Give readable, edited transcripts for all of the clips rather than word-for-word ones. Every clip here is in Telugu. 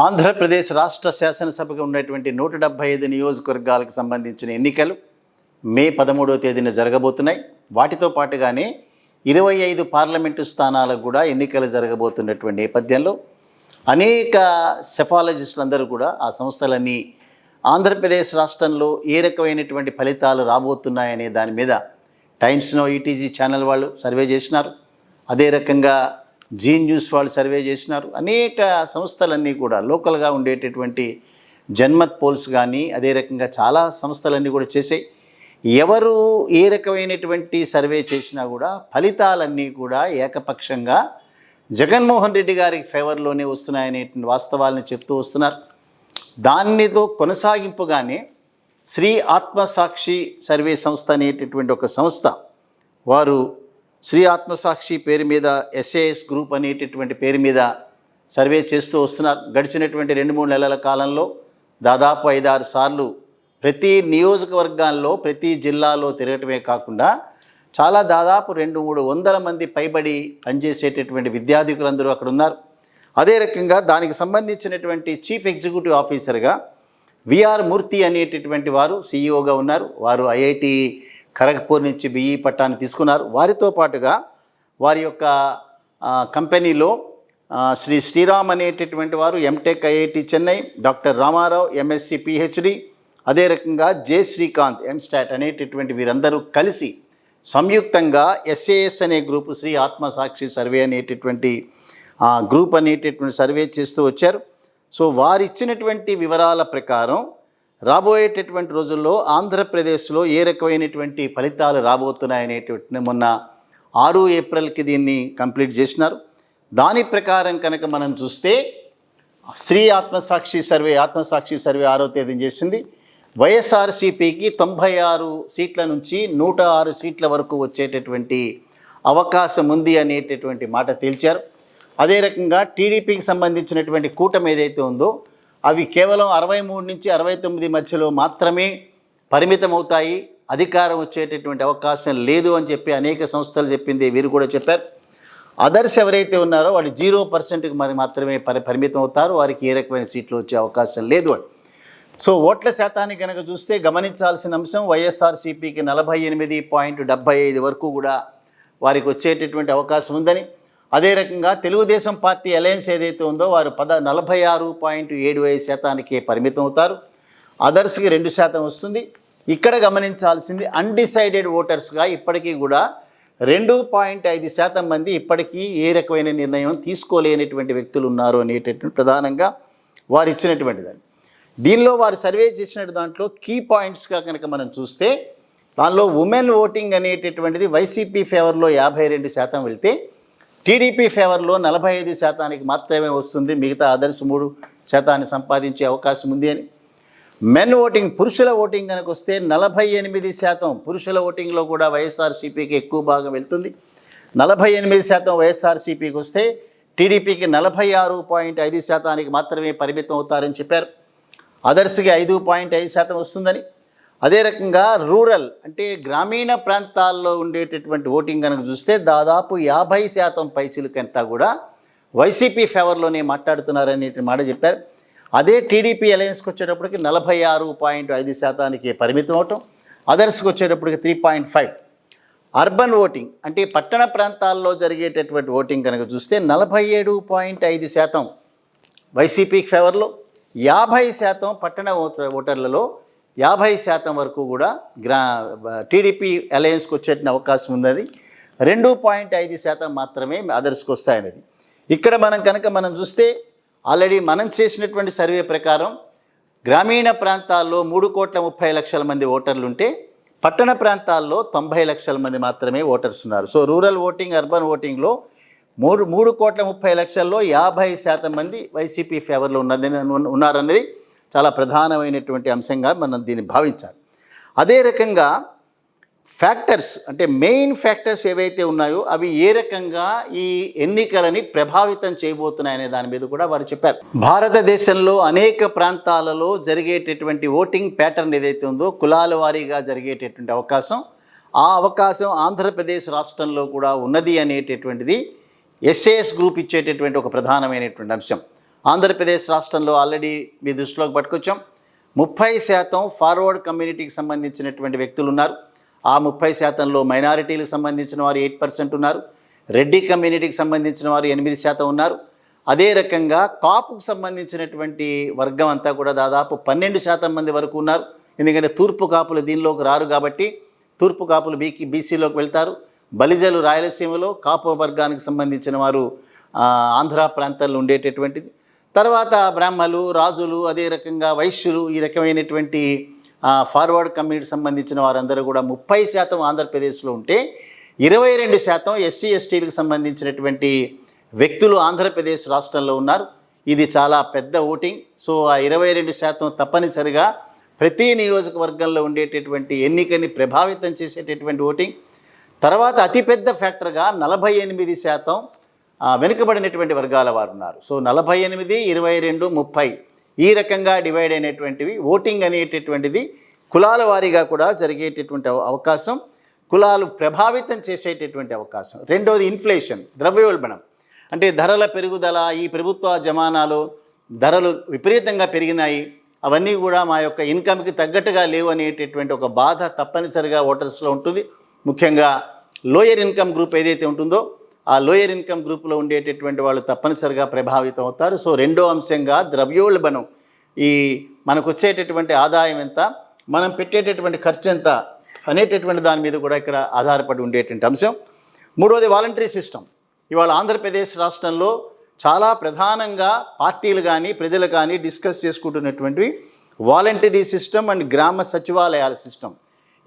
ఆంధ్రప్రదేశ్ రాష్ట్ర శాసనసభకు ఉన్నటువంటి 175 నియోజకవర్గాలకు సంబంధించిన ఎన్నికలు మే 13వ తేదీన జరగబోతున్నాయి. వాటితో పాటుగానే 25 పార్లమెంటు స్థానాలకు కూడా ఎన్నికలు జరగబోతున్నటువంటి నేపథ్యంలో అనేక సెఫాలజిస్టులందరూ కూడా ఆ సంస్థలన్నీ ఆంధ్రప్రదేశ్ రాష్ట్రంలో ఏ రకమైనటువంటి ఫలితాలు రాబోతున్నాయనే దాని మీద టైమ్స్ నౌ ఈటీజీ ఛానల్ వాళ్ళు సర్వే చేసినారు. అదే రకంగా జీ న్యూస్ వాళ్ళు సర్వే చేసినారు. అనేక సంస్థలన్నీ కూడా లోకల్గా ఉండేటటువంటి జన్మత్ పోల్స్ కానీ అదే రకంగా చాలా సంస్థలన్నీ కూడా చేసాయి. ఎవరు ఏ రకమైనటువంటి సర్వే చేసినా కూడా ఫలితాలన్నీ కూడా ఏకపక్షంగా జగన్మోహన్ రెడ్డి గారికి ఫేవర్లోనే వస్తున్నాయనేటువంటి వాస్తవాలను చెప్తూ వస్తున్నారు. దానితో కొనసాగింపుగానే శ్రీ ఆత్మసాక్షి సర్వే సంస్థ అనేటటువంటి ఒక సంస్థ వారు శ్రీ ఆత్మసాక్షి పేరు మీద ఎస్ఏఎస్ గ్రూప్ అనేటటువంటి పేరు మీద సర్వే చేస్తూ వస్తున్నారు. గడిచినటువంటి 2-3 నెలల కాలంలో దాదాపు 5-6 సార్లు ప్రతి నియోజకవర్గాల్లో ప్రతి జిల్లాలో తిరగటమే కాకుండా చాలా దాదాపు 200-300 మంది పైబడి పనిచేసేటటువంటి విద్యార్థికులందరూ అక్కడ ఉన్నారు. అదే రకంగా దానికి సంబంధించినటువంటి చీఫ్ ఎగ్జిక్యూటివ్ ఆఫీసర్గా విఆర్ మూర్తి అనేటటువంటి వారు సీఈఓగా ఉన్నారు. వారు ఐఐటి ఖరగ్పూర్ నుంచి బిఈ పట్టాన్ని తీసుకున్నారు. వారితో పాటుగా వారి యొక్క కంపెనీలో శ్రీ శ్రీరామ్ అనేటటువంటి వారు MTech IIT Chennai, doctor Ramarao MSc PhD, అదే రకంగా జె శ్రీకాంత్ ఎంస్టాట్ అనేటటువంటి వీరందరూ కలిసి సంయుక్తంగా ఎస్ఏఎస్ అనే గ్రూపు శ్రీ ఆత్మసాక్షి సర్వే అనేటటువంటి గ్రూప్ అనేటటువంటి సర్వే చేస్తూ వచ్చారు. సో వారిచ్చినటువంటి వివరాల ప్రకారం రాబోయేటటువంటి రోజుల్లో ఆంధ్రప్రదేశ్లో ఏ రకమైనటువంటి ఫలితాలు రాబోతున్నాయనేటువంటి మొన్న 6 ఏప్రిల్కి దీన్ని కంప్లీట్ చేసినారు. దాని ప్రకారం కనుక మనం చూస్తే శ్రీ ఆత్మసాక్షి సర్వే 6వ తేదీన చేసింది. వైఎస్ఆర్సీపీకి 96 సీట్ల నుంచి 106 సీట్ల వరకు వచ్చేటటువంటి అవకాశం ఉంది అనేటటువంటి మాట తేల్చారు. అదే రకంగా టీడీపీకి సంబంధించినటువంటి కూటమి ఏదైతే ఉందో అవి కేవలం 63 నుంచి 69 మధ్యలో మాత్రమే పరిమితం అవుతాయి, అధికారం వచ్చేటటువంటి అవకాశం లేదు అని చెప్పి అనేక సంస్థలు చెప్పింది. వీరు కూడా చెప్పారు. అదర్స్ ఎవరైతే ఉన్నారో వాళ్ళు 0%కి మాత్రమే పరిమితం అవుతారు, వారికి ఏ రకమైన సీట్లు వచ్చే అవకాశం లేదు అని. సో ఓట్ల శాతాన్ని కనుక చూస్తే గమనించాల్సిన అంశం వైఎస్ఆర్సీపీకి 48.75 వరకు కూడా వారికి వచ్చేటటువంటి అవకాశం ఉందని, అదే రకంగా తెలుగుదేశం పార్టీ అలయన్స్ ఏదైతే ఉందో వారు 46.75% పరిమితం అవుతారు. అదర్స్కి 2% వస్తుంది. ఇక్కడ గమనించాల్సింది అన్డిసైడెడ్ ఓటర్స్గా ఇప్పటికీ కూడా 2.5% మంది ఇప్పటికీ ఏ రకమైన నిర్ణయం తీసుకోలేనటువంటి వ్యక్తులు ఉన్నారు అనేటటువంటి ప్రధానంగా వారు ఇచ్చినటువంటి దాన్ని. దీనిలో వారు సర్వే చేసిన దాంట్లో కీ పాయింట్స్గా కనుక మనం చూస్తే దానిలో ఉమెన్ ఓటింగ్ అనేటటువంటిది వైసీపీ ఫేవర్లో 52% వెళ్తే టీడీపీ ఫేవర్లో 45% మాత్రమే వస్తుంది. మిగతా అదర్స్ 3% సంపాదించే అవకాశం ఉంది అని. మెన్ ఓటింగ్ పురుషుల ఓటింగ్ కనుక వస్తే 48% పురుషుల ఓటింగ్లో కూడా వైఎస్ఆర్సీపీకి ఎక్కువ భాగం వెళ్తుంది. 48% వైఎస్ఆర్సీపీకి వస్తే టీడీపీకి 46.5% మాత్రమే పరిమితం అవుతారని చెప్పారు. అదర్స్కి 5.5% వస్తుందని. అదే రకంగా రూరల్ అంటే గ్రామీణ ప్రాంతాల్లో ఉండేటటువంటి ఓటింగ్ కనుక చూస్తే దాదాపు 50% పైచిలుకంతా కూడా వైసీపీ ఫేవర్లోనే మాట్లాడుతున్నారనే మాట చెప్పారు. అదే టీడీపీ అలయన్స్కి వచ్చేటప్పటికి 46.5% పరిమితం అవటం, అదర్స్కి వచ్చేటప్పటికి 3.5. అర్బన్ ఓటింగ్ అంటే పట్టణ ప్రాంతాల్లో జరిగేటటువంటి ఓటింగ్ కనుక చూస్తే 47.5% వైసీపీకి ఫేవర్లో, 50% పట్టణ ఓటర్లలో 50% వరకు కూడా టీడీపీ అలయన్స్కి వచ్చే అవకాశం ఉన్నది. 2.5% మాత్రమే అదర్స్కి వస్తాయనేది. ఇక్కడ మనం చూస్తే ఆల్రెడీ మనం చేసినటువంటి సర్వే ప్రకారం గ్రామీణ ప్రాంతాల్లో 3,30,00,000 మంది ఓటర్లు ఉంటే పట్టణ ప్రాంతాల్లో 90,00,000 మంది మాత్రమే ఓటర్స్ ఉన్నారు. సో రూరల్ ఓటింగ్ అర్బన్ ఓటింగ్లో 3,30,00,000లో 50% మంది వైసీపీ ఫేవర్లో ఉన్నారన్నది చాలా ప్రధానమైనటువంటి అంశంగా మనం దీన్ని భావించాలి. అదే రకంగా ఫ్యాక్టర్స్ అంటే మెయిన్ ఫ్యాక్టర్స్ ఏవైతే ఉన్నాయో అవి ఏ రకంగా ఈ ఎన్నికలని ప్రభావితం చేయబోతున్నాయనే దాని మీద కూడా వారు చెప్పారు. భారతదేశంలో అనేక ప్రాంతాలలో జరిగేటటువంటి ఓటింగ్ ప్యాటర్న్ ఏదైతే ఉందో కులాల వారీగా జరిగేటటువంటి అవకాశం, ఆ అవకాశం ఆంధ్రప్రదేశ్ రాష్ట్రంలో కూడా ఉన్నది అనేటటువంటిది ఎస్ఏఎస్ గ్రూప్ ఇచ్చేటటువంటి ఒక ప్రధానమైనటువంటి అంశం. ఆంధ్రప్రదేశ్ రాష్ట్రంలో ఆల్రెడీ మీ దృష్టిలోకి పట్టుకొచ్చాం. 30% ఫార్వర్డ్ కమ్యూనిటీకి సంబంధించినటువంటి వ్యక్తులు ఉన్నారు. ఆ 30%లో మైనారిటీలకు సంబంధించిన వారు 8% ఉన్నారు. రెడ్డి కమ్యూనిటీకి సంబంధించిన వారు 8% ఉన్నారు. అదే రకంగా కాపుకు సంబంధించినటువంటి వర్గం అంతా కూడా దాదాపు 12% మంది వరకు ఉన్నారు. ఎందుకంటే తూర్పు కాపులు దీనిలోకి రారు కాబట్టి తూర్పు కాపులు బీసీలోకి వెళ్తారు. బలిజలు రాయలసీమలో, కాపు వర్గానికి సంబంధించిన వారు ఆంధ్ర ప్రాంతాల్లో ఉండేటటువంటిది. తర్వాత బ్రాహ్మలు, రాజులు, అదే రకంగా వైశ్యులు, ఈ రకమైనటువంటి ఫార్వర్డ్ కమ్యూనిటీకి సంబంధించిన వారందరూ కూడా 30% ఆంధ్రప్రదేశ్లో ఉంటే 22% ఎస్సీ ఎస్టీలకు సంబంధించినటువంటి వ్యక్తులు ఆంధ్రప్రదేశ్ రాష్ట్రంలో ఉన్నారు. ఇది చాలా పెద్ద ఓటింగ్. సో ఆ 22% తప్పనిసరిగా ప్రతి నియోజకవర్గంలో ఉండేటటువంటి ఎన్నికని ప్రభావితం చేసేటటువంటి ఓటింగ్. తర్వాత అతిపెద్ద ఫ్యాక్టర్గా 48% వెనుకబడినటువంటి వర్గాల వారు ఉన్నారు. సో 48, 22, 30 ఈ రకంగా డివైడ్ అయినటువంటివి. ఓటింగ్ అనేటటువంటిది కులాల వారీగా కూడా జరిగేటటువంటి అవకాశం, కులాలు ప్రభావితం చేసేటటువంటి అవకాశం. రెండోది ఇన్ఫ్లేషన్, ద్రవ్యోల్బణం. అంటే ధరల పెరుగుదల, ఈ ప్రభుత్వ జమానాలో ధరలు విపరీతంగా పెరిగినాయి, అవన్నీ కూడా మా యొక్క ఇన్కమ్కి తగ్గట్టుగా లేవు అనేటటువంటి ఒక బాధ తప్పనిసరిగా ఓటర్స్లో ఉంటుంది. ముఖ్యంగా లోయర్ ఇన్కమ్ గ్రూప్ ఏదైతే ఉంటుందో ఆ లోయర్ ఇన్కమ్ గ్రూప్లో ఉండేటటువంటి వాళ్ళు తప్పనిసరిగా ప్రభావితం అవుతారు. సో రెండో అంశంగా ద్రవ్యోల్బణం, ఈ మనకు వచ్చేటటువంటి ఆదాయం ఎంత, మనం పెట్టేటటువంటి ఖర్చు ఎంత అనేటటువంటి దాని మీద కూడా ఇక్కడ ఆధారపడి ఉండేటువంటి అంశం. మూడోది వాలంటరీ సిస్టమ్. ఇవాళ ఆంధ్రప్రదేశ్ రాష్ట్రంలో చాలా ప్రధానంగా పార్టీలు కానీ ప్రజలు కానీ డిస్కస్ చేసుకుంటున్నటువంటివి వాలంటరీ సిస్టమ్ అండ్ గ్రామ సచివాలయాల సిస్టమ్.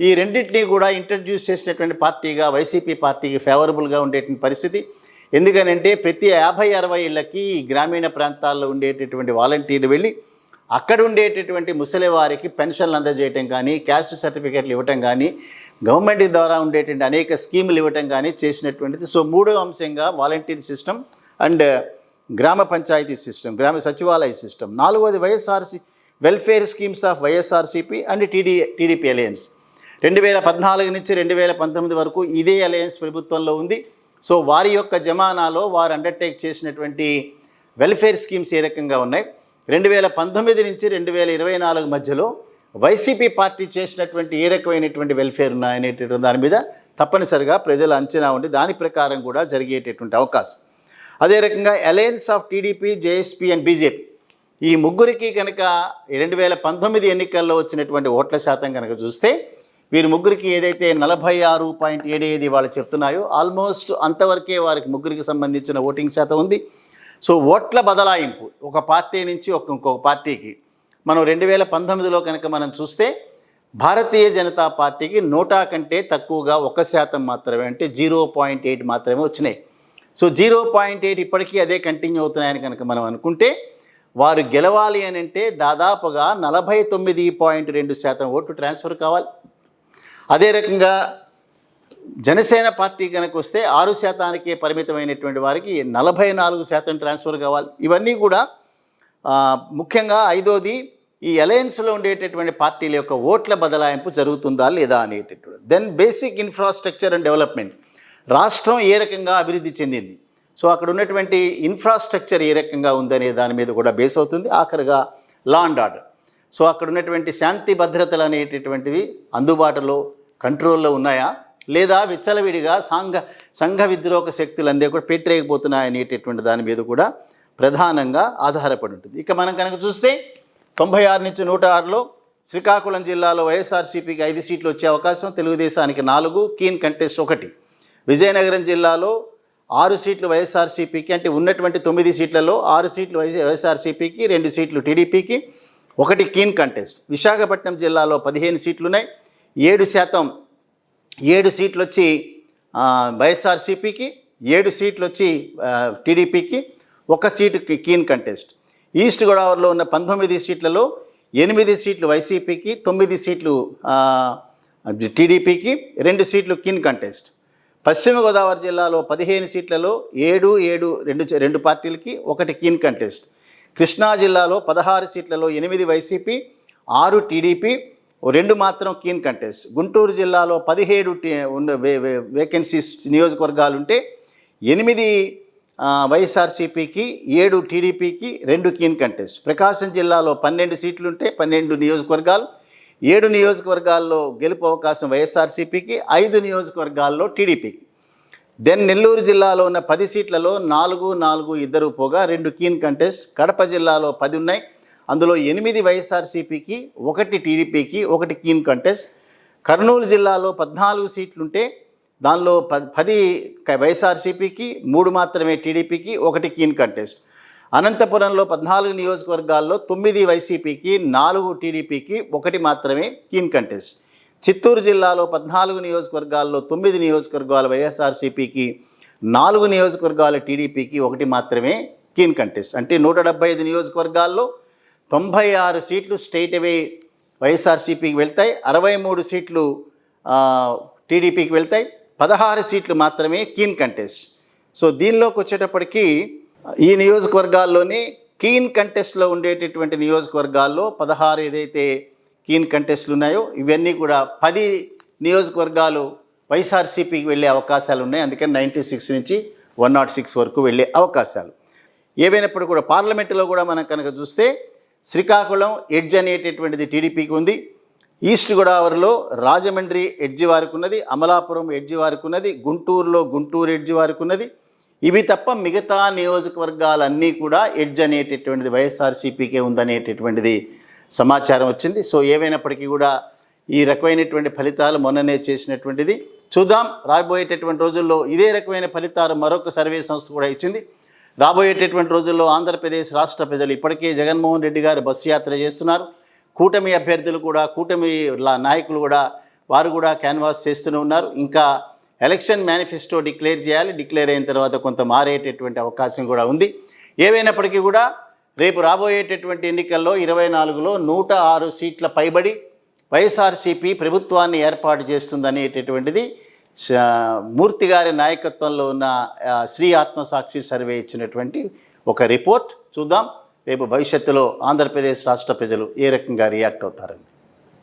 ఈ రెండింటినీ కూడా ఇంట్రడ్యూస్ చేసినటువంటి పార్టీగా వైసీపీ పార్టీకి ఫేవరబుల్గా ఉండేటువంటి పరిస్థితి. ఎందుకనంటే ప్రతి 50-60 ఇళ్ళకి గ్రామీణ ప్రాంతాల్లో ఉండేటటువంటి వాలంటీర్లు వెళ్ళి అక్కడ ఉండేటటువంటి ముసలి వారికి పెన్షన్లు అందజేయటం కానీ, క్యాస్ట్ సర్టిఫికేట్లు ఇవ్వటం కానీ, గవర్నమెంట్ ద్వారా ఉండేటువంటి అనేక స్కీములు ఇవ్వటం కానీ చేసినటువంటిది. సో మూడో అంశంగా వాలంటీర్ సిస్టమ్ అండ్ గ్రామ పంచాయతీ సిస్టమ్, గ్రామ సచివాలయ సిస్టమ్. నాలుగోది YSRC welfare schemes of YSRCP and TDP alliance. 2014 నుంచి 2019 వరకు ఇదే అలయన్స్ ప్రభుత్వంలో ఉంది. సో వారి యొక్క జమానాలో వారు అండర్టేక్ చేసినటువంటి వెల్ఫేర్ స్కీమ్స్ ఏ రకంగా ఉన్నాయి, 2019 నుంచి 2024 మధ్యలో వైసీపీ పార్టీ చేసినటువంటి ఏ రకమైనటువంటి వెల్ఫేర్ ఉన్నాయనేటటువంటి దాని మీద తప్పనిసరిగా ప్రజల అంచనా ఉండి దాని ప్రకారం కూడా జరిగేటటువంటి అవకాశం. అదే రకంగా alliance of TDP, JSP and BJP, ఈ ముగ్గురికి కనుక 2019 ఎన్నికల్లో వచ్చినటువంటి ఓట్ల శాతం కనుక చూస్తే వీరి ముగ్గురికి ఏదైతే 46.75 వాళ్ళు చెప్తున్నాయో ఆల్మోస్ట్ అంతవరకే వారికి ముగ్గురికి సంబంధించిన ఓటింగ్ శాతం ఉంది. సో ఓట్ల బదలాయింపు ఒక పార్టీ నుంచి ఇంకొక పార్టీకి మనం 2019లో కనుక మనం చూస్తే భారతీయ జనతా పార్టీకి 100 కంటే తక్కువగా 1% మాత్రమే, అంటే 0.8 మాత్రమే వచ్చినాయి. సో 0.8 ఇప్పటికీ అదే కంటిన్యూ అవుతున్నాయని కనుక మనం అనుకుంటే వారు గెలవాలి అని అంటే దాదాపుగా 49.2% ఓట్లు ట్రాన్స్ఫర్ కావాలి. అదే రకంగా జనసేన పార్టీ కనుక వస్తే 6%కే పరిమితమైనటువంటి వారికి 44% ట్రాన్స్ఫర్ కావాలి. ఇవన్నీ కూడా ముఖ్యంగా ఐదోది ఈ అలయన్స్లో ఉండేటటువంటి పార్టీల యొక్క ఓట్ల బదలాయింపు జరుగుతుందా లేదా అనేటటువంటి. Then basic infrastructure and development, రాష్ట్రం ఏ రకంగా అభివృద్ధి చెందింది, సో అక్కడ ఉన్నటువంటి ఇన్ఫ్రాస్ట్రక్చర్ ఏ రకంగా ఉందనే దాని మీద కూడా బేస్ అవుతుంది. ఆఖరిగా లా అండ్ ఆర్డర్, సో అక్కడ ఉన్నటువంటి శాంతి భద్రతలు అనేటటువంటివి అందుబాటులో కంట్రోల్లో ఉన్నాయా లేదా విచ్చలవిడిగా సంఘ విద్రోహ శక్తులన్నీ కూడా పెట్టరేకపోతున్నాయనేటటువంటి దాని మీద కూడా ప్రధానంగా ఆధారపడి ఉంటుంది. ఇక మనం కనుక చూస్తే 96 నుంచి 106లో శ్రీకాకుళం జిల్లాలో వైఎస్ఆర్సీపీకి 5 సీట్లు వచ్చే అవకాశం, తెలుగుదేశానికి 4, కీన్ కంటెస్ట్ 1. విజయనగరం జిల్లాలో 6 సీట్లు వైఎస్ఆర్సీపీకి, అంటే ఉన్నటువంటి 9 సీట్లలో 6 సీట్లు వైఎస్ఆర్సీపీకి, 2 సీట్లు టీడీపీకి, 1 కీన్ కంటెస్ట్. విశాఖపట్నం జిల్లాలో 15 సీట్లు ఉన్నాయి, 7 సీట్లు వచ్చి వైఎస్ఆర్సీపీకి, 7 సీట్లు వచ్చి టీడీపీకి, 1 సీటు కీన్ కంటెస్ట్. ఈస్ట్ గోదావరిలో ఉన్న 19 సీట్లలో 8 సీట్లు వైసీపీకి, 9 సీట్లు టీడీపీకి, 2 సీట్లు కీన్ కంటెస్ట్. పశ్చిమ గోదావరి జిల్లాలో 15 సీట్లలో 7 రెండు పార్టీలకి, 1 కీన్ కంటెస్ట్. కృష్ణా జిల్లాలో 16 సీట్లలో 8 వైసీపీ, 6 టీడీపీ, 2 మాత్రం కీన్ కంటెస్ట్. గుంటూరు జిల్లాలో 17 వేకెన్సీస్ నియోజకవర్గాలు ఉంటే 8 వైఎస్ఆర్సీపీకి 7 టీడీపీకి 2 కీన్ కంటెస్ట్. ప్రకాశం జిల్లాలో 12 సీట్లుంటే 12 నియోజకవర్గాలు, 7 నియోజకవర్గాల్లో గెలుపు అవకాశం వైఎస్ఆర్సీపీకి, 5 నియోజకవర్గాల్లో టీడీపీకి. దెన్ నెల్లూరు జిల్లాలో ఉన్న 10 సీట్లలో 4 ఇద్దరు పోగా 2 కీన్ కంటెస్ట్. కడప జిల్లాలో 10 ఉన్నాయి, అందులో 8 వైఎస్ఆర్సీపీకి, 1 టీడీపీకి, 1 కీన్ కంటెస్ట్. కర్నూలు జిల్లాలో 14 సీట్లుంటే దానిలో 10 వైఎస్ఆర్సీపీకి, 3 మాత్రమే టీడీపీకి, 1 కీన్ కంటెస్ట్. అనంతపురంలో 14 నియోజకవర్గాల్లో 9 వైసీపీకి, 4 టీడీపీకి, 1 మాత్రమే కీన్ కంటెస్ట్. చిత్తూరు జిల్లాలో 14 నియోజకవర్గాల్లో 9 నియోజకవర్గాలు వైఎస్ఆర్సీపీకి, 4 నియోజకవర్గాల టీడీపీకి, 1 మాత్రమే కీన్ కంటెస్ట్. అంటే 175 నియోజకవర్గాల్లో 96 సీట్లు స్ట్రైట్ అవే వైఎస్ఆర్సీపీకి వెళ్తాయి, 63 సీట్లు టీడీపీకి వెళ్తాయి, 16 సీట్లు మాత్రమే కీన్ కంటెస్ట్. సో దీనిలోకి వచ్చేటప్పటికీ ఈ నియోజకవర్గాల్లోనే కీన్ కంటెస్ట్లో ఉండేటటువంటి నియోజకవర్గాల్లో 16 ఏదైతే కీన్ కంటెస్ట్లు ఉన్నాయో ఇవన్నీ కూడా 10 నియోజకవర్గాలు వైఎస్ఆర్సీపీకి వెళ్ళే అవకాశాలు ఉన్నాయి. అందుకని 96 నుంచి 106 వరకు వెళ్ళే అవకాశాలు. ఏవైనప్పుడు కూడా పార్లమెంటులో కూడా మనం కనుక చూస్తే శ్రీకాకుళం ఎడ్జ్ అనేటటువంటిది టీడీపీకి ఉంది, ఈస్ట్ గోదావరిలో రాజమండ్రి ఎడ్జి వారికి ఉన్నది, అమలాపురం ఎడ్జి వారికి ఉన్నది, గుంటూరులో గుంటూరు ఎడ్జి వారికి ఉన్నది. ఇవి తప్ప మిగతా నియోజకవర్గాలన్నీ కూడా ఎడ్జ్ అనేటటువంటిది వైఎస్ఆర్సీపీకే ఉందనేటటువంటిది సమాచారం వచ్చింది. సో ఏమైనప్పటికీ కూడా ఈ రకమైనటువంటి ఫలితాలు మొన్ననే చేసినటువంటిది. చూద్దాం రాబోయేటటువంటి రోజుల్లో ఇదే రకమైన ఫలితాలు మరొక సర్వే సంస్థ కూడా ఇచ్చింది. రాబోయేటటువంటి రోజుల్లో ఆంధ్రప్రదేశ్ రాష్ట్ర ప్రజలు ఇప్పటికే జగన్మోహన్ రెడ్డి గారు బస్సు యాత్ర చేస్తున్నారు. కూటమి అభ్యర్థులు కూడా, కూటమి నాయకులు కూడా, వారు కూడా క్యాన్వాస్ చేస్తూనే ఉన్నారు. ఇంకా ఎలక్షన్ మేనిఫెస్టో డిక్లేర్ చేయాలి. డిక్లేర్ అయిన తర్వాత కొంత మారేటటువంటి అవకాశం కూడా ఉంది. ఏవైనప్పటికీ కూడా రేపు రాబోయేటటువంటి ఎన్నికల్లో 24లో 106 సీట్ల పైబడి వైఎస్ఆర్సీపీ ప్రభుత్వాన్ని ఏర్పాటు చేస్తుందనేటటువంటిది మూర్తి గారి నాయకత్వంలో ఉన్న శ్రీ ఆత్మసాక్షి సర్వే ఇచ్చినటువంటి ఒక రిపోర్ట్. చూద్దాం రేపు భవిష్యత్తులో ఆంధ్రప్రదేశ్ రాష్ట్ర ప్రజలు ఏ రకంగా రియాక్ట్ అవుతారని.